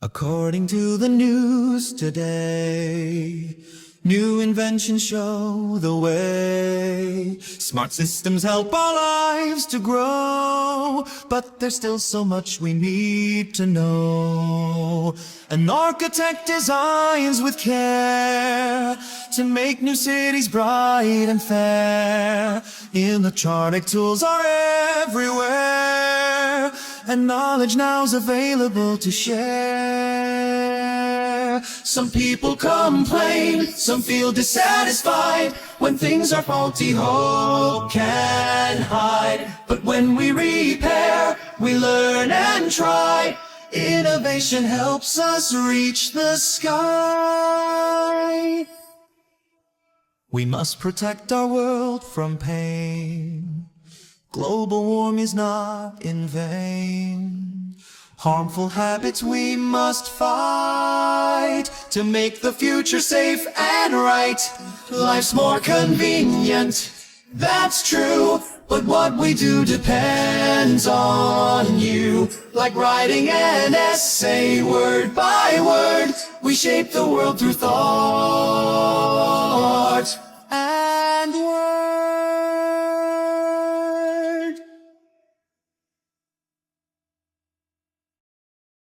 According to the news today, new inventions show the way. Smart systems help our lives to grow, but there's still so much we need to know. An architect designs with care to make new cities bright and fair. Electronic tools are everywhere, and knowledge now's available to share. Some people complain, some feel dissatisfied. When things are faulty, hope can hide. But when we repair, we learn and try. Innovation helps us reach the sky. We must protect our world from pain. Global warming is not in vain. Harmful habits we must fight to make the future safe and right. Life's more convenient, that's true, but what we do depends on you. Like writing an essay word by word, we shape the world through thought.